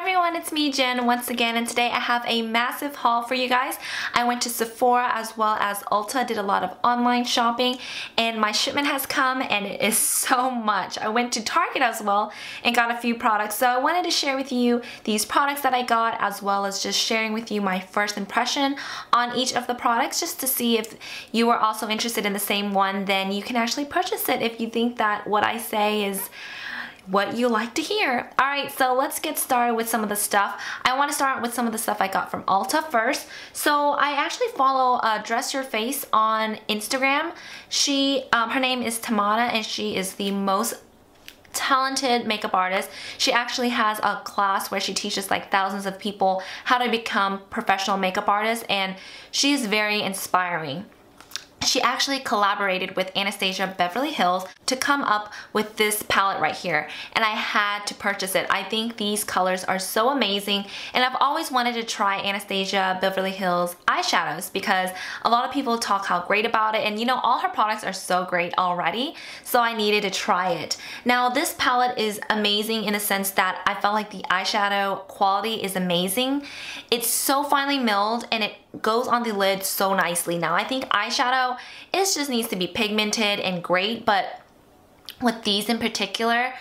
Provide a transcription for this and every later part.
everyone, it's me Jen once again, and today I have a massive haul for you guys. I went to Sephora as well as Ulta, did a lot of online shopping, and my shipment has come and it is so much. I went to Target as well and got a few products, so I wanted to share with you these products that I got as well as just sharing with you my first impression on each of the products, just to see if you are also interested in the same one. Then you can actually purchase it if you think that what I say is what you like to hear. Alright, so let's get started with some of the stuff. I want to start with some of the stuff I got from Ulta first. So I actually follow Dress Your Face on Instagram. Her name is Tamanna, and she is the most talented makeup artist. She actually has a class where she teaches like thousands of people how to become professional makeup artists, and she's very inspiring. She actually collaborated with Anastasia Beverly Hills to come up with this palette right here, and I had to purchase it. I think these colors are so amazing, and I've always wanted to try Anastasia Beverly Hills eyeshadows because a lot of people talk how great about it, and you know, all her products are so great already, so I needed to try it. Now this palette is amazing in the sense that I felt like the eyeshadow quality is amazing. It's so finely milled and it goes on the lid so nicely. Now I think eyeshadow, it just needs to be pigmented and great, but with these in particular,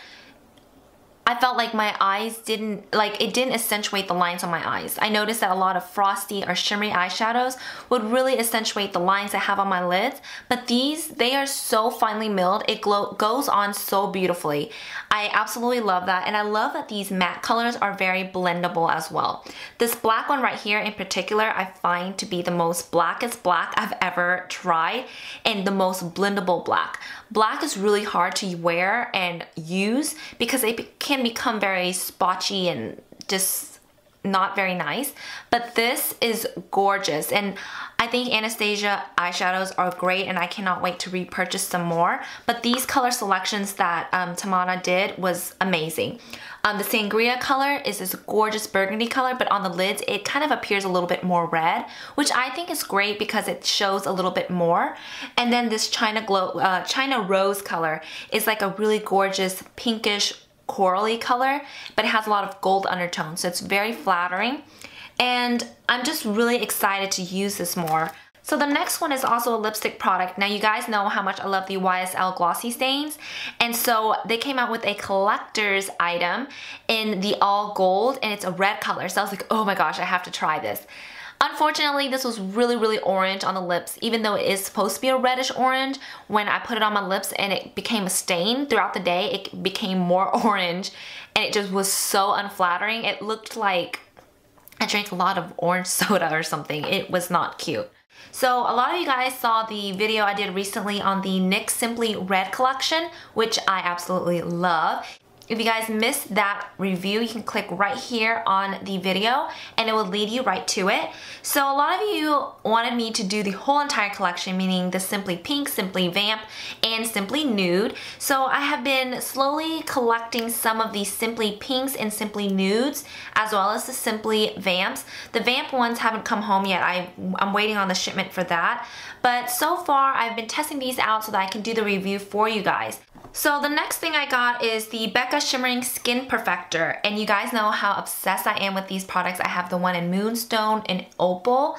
I felt like my eyes didn't accentuate the lines on my eyes. I noticed that a lot of frosty or shimmery eyeshadows would really accentuate the lines I have on my lids, but these, they are so finely milled, it goes on so beautifully. I absolutely love that, and I love that these matte colors are very blendable as well. This black one right here in particular, I find to be the most blackest black I've ever tried, and the most blendable black. Black is really hard to wear and use because it can become very spotchy and just not very nice, but this is gorgeous, and I think Anastasia eyeshadows are great, and I cannot wait to repurchase some more. But these color selections that Tamanna did was amazing. The Sangria color is this gorgeous burgundy color, but on the lids it kind of appears a little bit more red, which I think is great because it shows a little bit more. And then this China Rose color is like a really gorgeous pinkish corally color, but it has a lot of gold undertones, so it's very flattering, and I'm just really excited to use this more. So the next one is also a lipstick product. Now you guys know how much I love the YSL Glossy stains, and so they came out with a collector's item in the all gold, and it's a red color, so I was like, oh my gosh, I have to try this. Unfortunately, this was really orange on the lips, even though it is supposed to be a reddish orange. When I put it on my lips and it became a stain throughout the day, it became more orange, and it just was so unflattering. It looked like I drank a lot of orange soda or something. It was not cute. So a lot of you guys saw the video I did recently on the NYX Simply Red collection, which I absolutely love. If you guys missed that review, you can click right here on the video and it will lead you right to it. So a lot of you wanted me to do the whole entire collection, meaning the Simply Pink, Simply Vamp, and Simply Nude. So I have been slowly collecting some of these Simply Pinks and Simply Nudes, as well as the Simply Vamps. The Vamp ones haven't come home yet. I'm waiting on the shipment for that. But so far, I've been testing these out so that I can do the review for you guys. So the next thing I got is the BECCA Shimmering Skin Perfector, and you guys know how obsessed I am with these products. I have the one in Moonstone and Opal,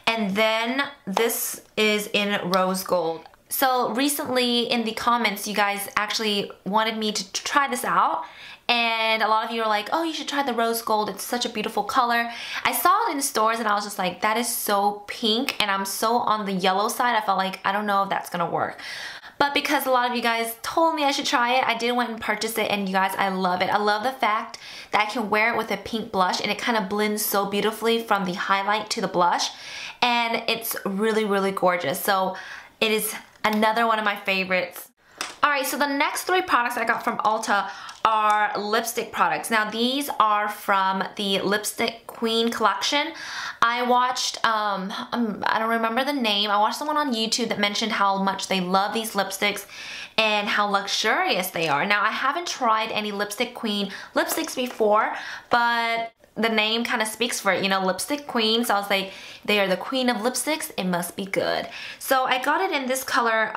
and then this is in Rose Gold. So recently in the comments, you guys actually wanted me to try this out, and a lot of you are like, oh, you should try the Rose Gold, it's such a beautiful color. I saw it in stores and I was just like, that is so pink, and I'm so on the yellow side, I felt like, I don't know if that's gonna work. But because a lot of you guys told me I should try it, I did went and purchase it, and you guys, I love it. I love the fact that I can wear it with a pink blush, and it kind of blends so beautifully from the highlight to the blush, and it's really gorgeous. So it is another one of my favorites. Alright, so the next three products I got from Ulta are lipstick products. Now these are from the Lipstick Queen collection. I watched, I don't remember the name, I watched someone on YouTube that mentioned how much they love these lipsticks and how luxurious they are. Now I haven't tried any Lipstick Queen lipsticks before, but the name kind of speaks for it, you know, Lipstick Queen. So I was like, they are the queen of lipsticks, it must be good. So I got it in this color,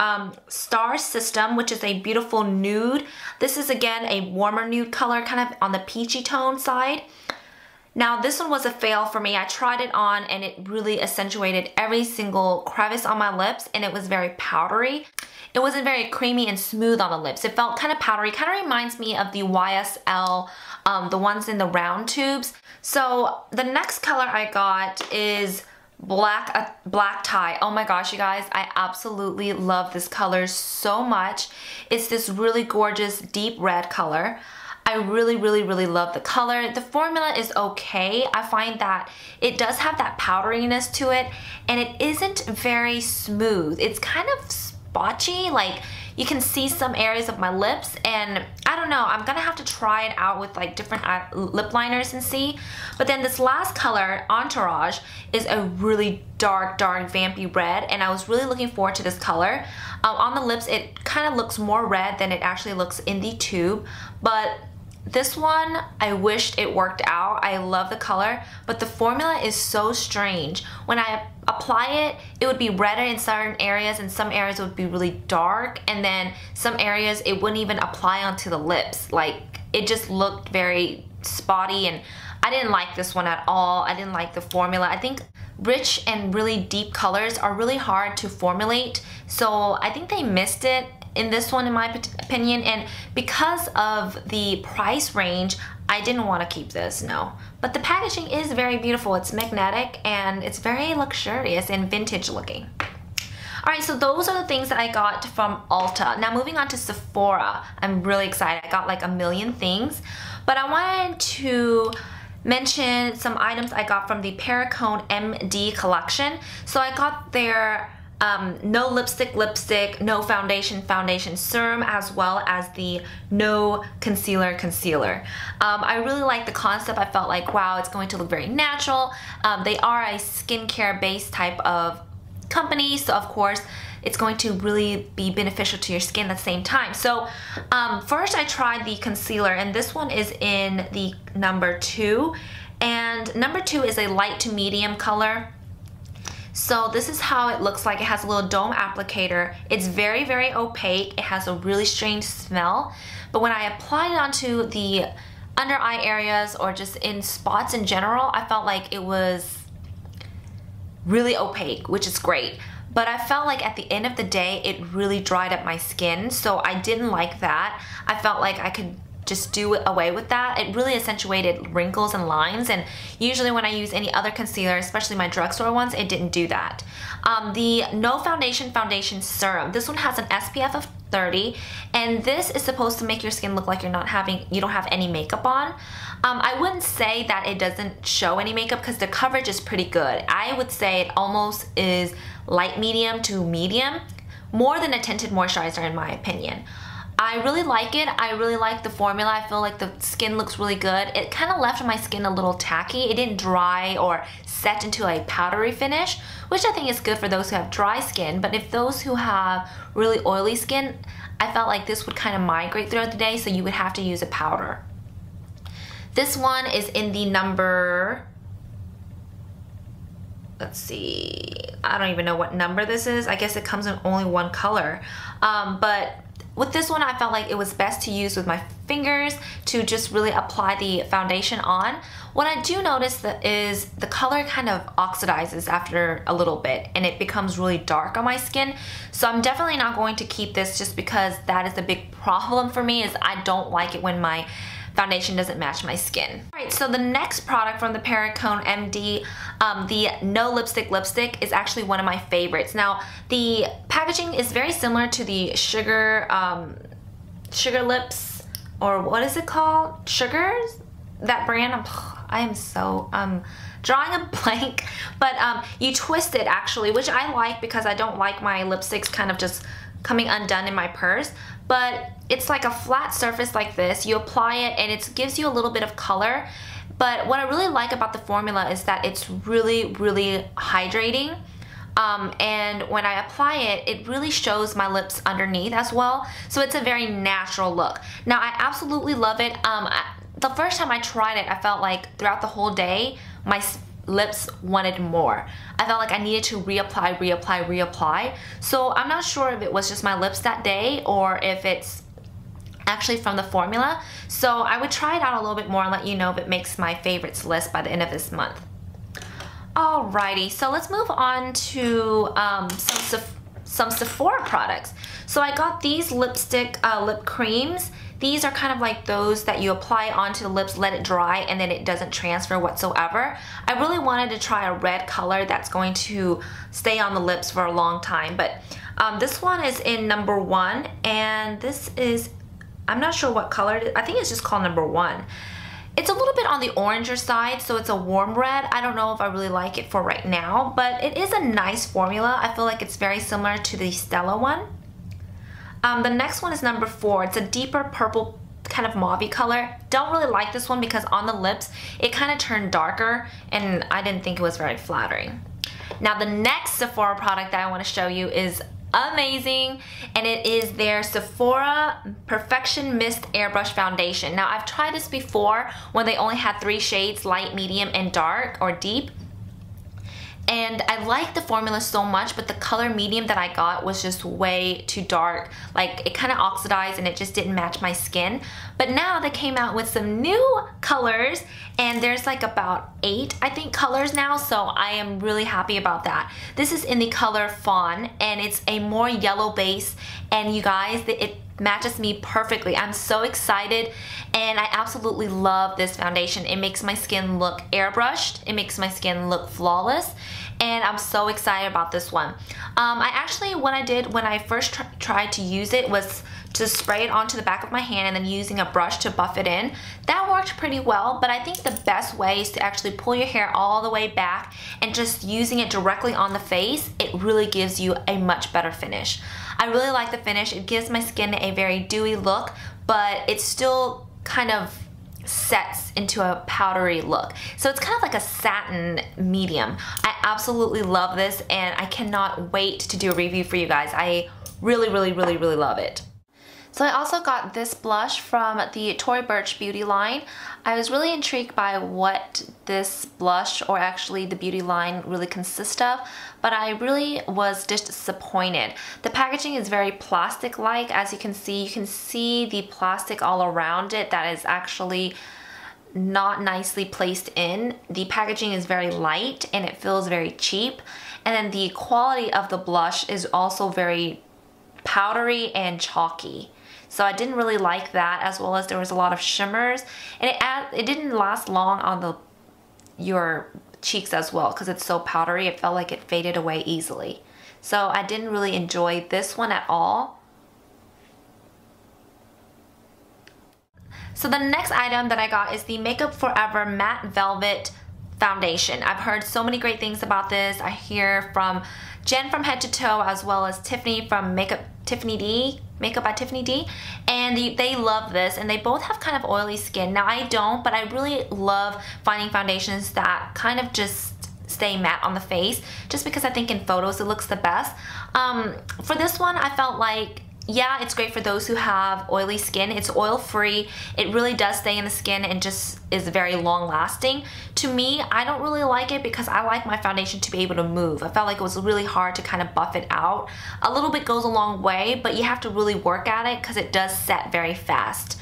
Star System, which is a beautiful nude. This is again a warmer nude color, kind of on the peachy tone side. Now this one was a fail for me. I tried it on and it really accentuated every single crevice on my lips, and it was very powdery. It wasn't very creamy and smooth on the lips. It felt kind of powdery. Kind of reminds me of the YSL, the ones in the round tubes. So the next color I got is black tie. Oh my gosh, you guys, I absolutely love this color so much. It's this really gorgeous deep red color. I really love the color. The formula is okay. I find that it does have that powderiness to it, and it isn't very smooth. It's kind of spotchy, like you can see some areas of my lips, and I don't know, I'm gonna have to try it out with like different lip liners and see. But then this last color, Entourage, is a really dark vampy red, and I was really looking forward to this color. On the lips, it kind of looks more red than it actually looks in the tube, but this one, I wished it worked out. I love the color, but the formula is so strange. When I apply it, it would be redder in certain areas, and some areas would be really dark, and then some areas it wouldn't even apply onto the lips. Like, it just looked very spotty, and I didn't like this one at all. I didn't like the formula. I think rich and really deep colors are really hard to formulate, so I think they missed it in this one, in my opinion. And because of the price range, I didn't want to keep this, no. But the packaging is very beautiful. It's magnetic and it's very luxurious and vintage looking. Alright, so those are the things that I got from Ulta. Now moving on to Sephora, I'm really excited. I got like a million things, but I wanted to mention some items I got from the Paracone MD collection. So I got their no lipstick, no foundation serum, as well as the no concealer. I really like the concept. I felt like, wow, it's going to look very natural. They are a skincare based type of company, so of course it's going to really be beneficial to your skin at the same time. So first I tried the concealer, and this one is in the number 2, and number 2 is a light to medium color. So this is how it looks like. It has a little dome applicator. It's very opaque. It has a really strange smell. But when I applied it onto the under eye areas or just in spots in general, I felt like it was really opaque, which is great. But I felt like at the end of the day, it really dried up my skin. So I didn't like that. I felt like I could just do away with that. It really accentuated wrinkles and lines, and usually when I use any other concealer, especially my drugstore ones, it didn't do that. The no foundation serum, this one has an SPF of 30, and this is supposed to make your skin look like you don't have any makeup on. I wouldn't say that it doesn't show any makeup because the coverage is pretty good. I would say it almost is light medium to medium, more than a tinted moisturizer in my opinion. I really like it. I really like the formula. I feel like the skin looks really good. It kind of left my skin a little tacky. It didn't dry or set into a powdery finish, which I think is good for those who have dry skin. But if those who have really oily skin, I felt like this would kind of migrate throughout the day, so you would have to use a powder. This one is in the number, let's see, I don't even know what number this is. I guess it comes in only one color. But with this one, I felt like it was best to use with my fingers to just really apply the foundation on. What I do notice is the color kind of oxidizes after a little bit, and it becomes really dark on my skin. So I'm definitely not going to keep this, just because that is a big problem for me, is I don't like it when my foundation doesn't match my skin. Alright, so the next product from the Paracone MD, the no lipstick is actually one of my favorites. Now, the packaging is very similar to the Sugar Lips, or what is it called? Sugars? That brand? I am so drawing a blank, but you twist it actually, which I like because I don't like my lipsticks kind of just coming undone in my purse. But it's like a flat surface like this. You apply it and it gives you a little bit of color. But what I really like about the formula is that it's really hydrating. And when I apply it, it really shows my lips underneath as well. So it's a very natural look. Now, I absolutely love it. The first time I tried it, I felt like throughout the whole day, my lips wanted more. I felt like I needed to reapply. So I'm not sure if it was just my lips that day, or if it's actually from the formula. So I would try it out a little bit more and let you know if it makes my favorites list by the end of this month. Alrighty, so let's move on to some Sephora products. So I got these lipstick lip creams. These are kind of like those that you apply onto the lips, let it dry, and then it doesn't transfer whatsoever. I really wanted to try a red color that's going to stay on the lips for a long time, but this one is in number 1, and this is, I'm not sure what color it is. I think it's just called number 1. It's a little bit on the oranger side, so it's a warm red. I don't know if I really like it for right now, but it is a nice formula. I feel like it's very similar to the Stella one. The next one is number 4. It's a deeper purple kind of mauve color. Don't really like this one because on the lips, it kind of turned darker, and I didn't think it was very flattering. Now the next Sephora product that I want to show you is amazing, and it is their Sephora Perfection Mist Airbrush Foundation. Now I've tried this before when they only had 3 shades, light, medium, and dark or deep. And I like the formula so much, but the color medium that I got was just way too dark. Like, it kind of oxidized and it just didn't match my skin. But now they came out with some new colors, and there's like about 8, I think, colors now, so I am really happy about that. This is in the color Fawn, and it's a more yellow base, and you guys, it matches me perfectly. I'm so excited, and I absolutely love this foundation. It makes my skin look airbrushed, it makes my skin look flawless, and I'm so excited about this one. I actually, what I did when I first tried to use it was to spray it onto the back of my hand and then using a brush to buff it in. That worked pretty well, but I think the best way is to actually pull your hair all the way back and just using it directly on the face. It really gives you a much better finish. I really like the finish. It gives my skin a very dewy look, but it still kind of sets into a powdery look. So it's kind of like a satin medium. I absolutely love this, and I cannot wait to do a review for you guys. I really love it. So I also got this blush from the Tory Burch beauty line. I was really intrigued by what this blush, or actually the beauty line, really consists of, but I really was disappointed. The packaging is very plastic-like. As you can see the plastic all around it that is actually not nicely placed in. The packaging is very light and it feels very cheap. And then the quality of the blush is also very powdery and chalky. So I didn't really like that, as well as there was a lot of shimmers, and it didn't last long on your cheeks as well because it's so powdery. It felt like it faded away easily. So I didn't really enjoy this one at all. So the next item that I got is the Makeup Forever Matte Velvet Foundation. I've heard so many great things about this. I hear from Jen from Head to Toe, as well as Tiffany from Makeup by Tiffany D, and they love this, and they both have kind of oily skin. Now I don't, but I really love finding foundations that kind of just stay matte on the face, just because I think in photos it looks the best. For this one, I felt like, yeah, it's great for those who have oily skin. It's oil free. It really does stay in the skin and just is very long lasting. To me, I don't really like it because I like my foundation to be able to move. I felt like it was really hard to kind of buff it out. A little bit goes a long way, but you have to really work at it because it does set very fast.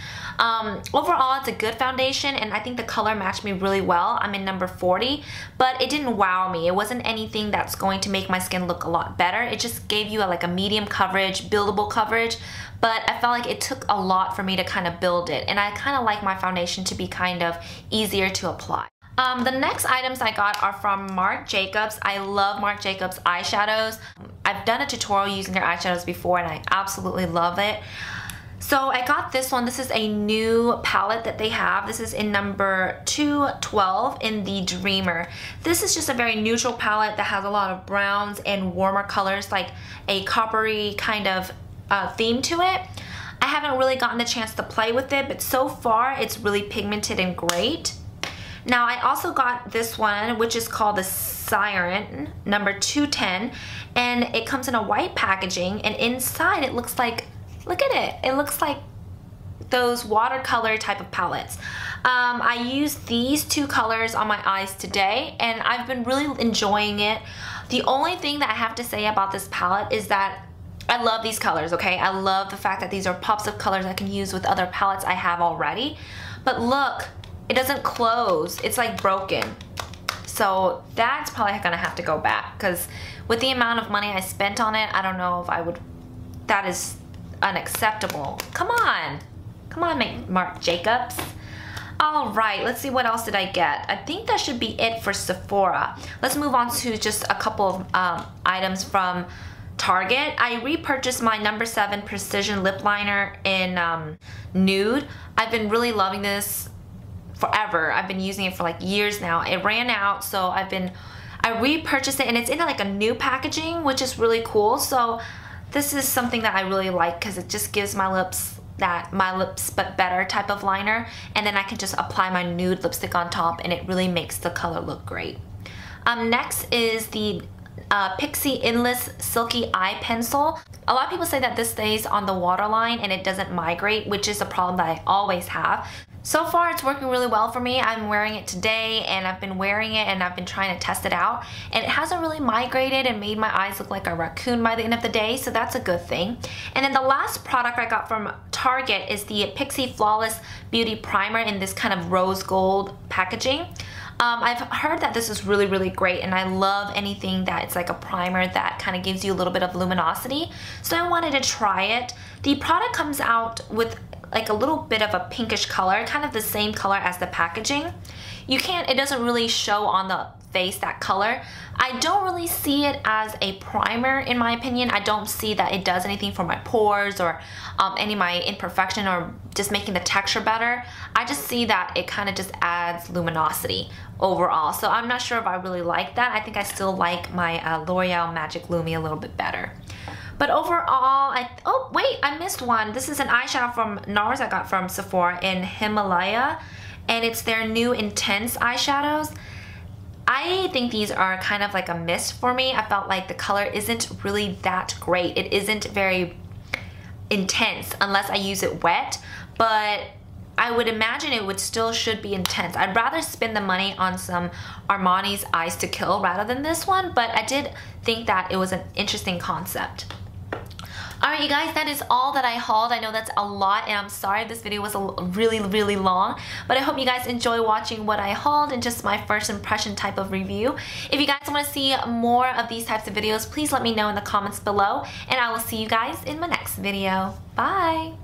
Overall, it's a good foundation, and I think the color matched me really well. I'm in number 40, but it didn't wow me. It wasn't anything that's going to make my skin look a lot better. It just gave you like a medium coverage, buildable coverage, but I felt like it took a lot for me to kind of build it, and I kind of like my foundation to be kind of easier to apply. The next items I got are from Marc Jacobs. I love Marc Jacobs eyeshadows. I've done a tutorial using their eyeshadows before, and I absolutely love it. So I got this one. This is a new palette that they have. This is in number 212 in the Dreamer. This is just a very neutral palette that has a lot of browns and warmer colors, like a coppery kind of theme to it. I haven't really gotten the chance to play with it, but so far it's really pigmented and great. Now I also got this one, which is called the Siren, number 210, and it comes in a white packaging, and inside it looks like, look at it, it looks like those watercolor type of palettes. I used these 2 colors on my eyes today, and I've been really enjoying it. The only thing that I have to say about this palette is that I love these colors, okay? I love the fact that these are pops of colors I can use with other palettes I have already. But look, it doesn't close. It's like broken. So that's probably gonna have to go back because with the amount of money I spent on it, I don't know if I would, that is unacceptable. Come on, Marc Jacobs. All right, let's see what else did I get. I think that should be it for Sephora. Let's move on to just a couple of items from Target. I repurchased my No. 7 Precision Lip Liner in Nude. I've been really loving this forever. I've been using it for like years now. It ran out, so I repurchased it, and it's in like a new packaging, which is really cool. So this is something that I really like because it just gives my lips that my lips but better type of liner, and then I can just apply my nude lipstick on top, and it really makes the color look great. Next is the Pixi Endless Silky Eye Pencil. A lot of people say that this stays on the waterline and it doesn't migrate, which is a problem that I always have. So far it's working really well for me. I'm wearing it today and I've been wearing it and I've been trying to test it out, and it hasn't really migrated and made my eyes look like a raccoon by the end of the day, so that's a good thing. And then the last product I got from Target is the Pixi Flawless Beauty Primer in this kind of rose gold packaging. I've heard that this is really, really great, and I love anything that it's like a primer that kind of gives you a little bit of luminosity, so I wanted to try it. The product comes out with like a little bit of a pinkish color, kind of the same color as the packaging. It doesn't really show on the face that color. I don't really see it as a primer in my opinion. I don't see that it does anything for my pores or any of my imperfection or just making the texture better. I just see that it kind of just adds luminosity overall. So I'm not sure if I really like that. I think I still like my L'Oreal Magic Lumi a little bit better. But overall, oh wait, I missed one. This is an eyeshadow from NARS I got from Sephora in Himalaya, and it's their new Intense eyeshadows. I think these are kind of like a miss for me. I felt like the color isn't really that great. It isn't very intense unless I use it wet, but I would imagine it would still should be intense. I'd rather spend the money on some Armani's Eyes to Kill rather than this one, but I did think that it was an interesting concept. Alright you guys, that is all that I hauled. I know that's a lot, and I'm sorry if this video was really, really long, but I hope you guys enjoy watching what I hauled and just my first impression type of review. If you guys want to see more of these types of videos, please let me know in the comments below, and I will see you guys in my next video. Bye!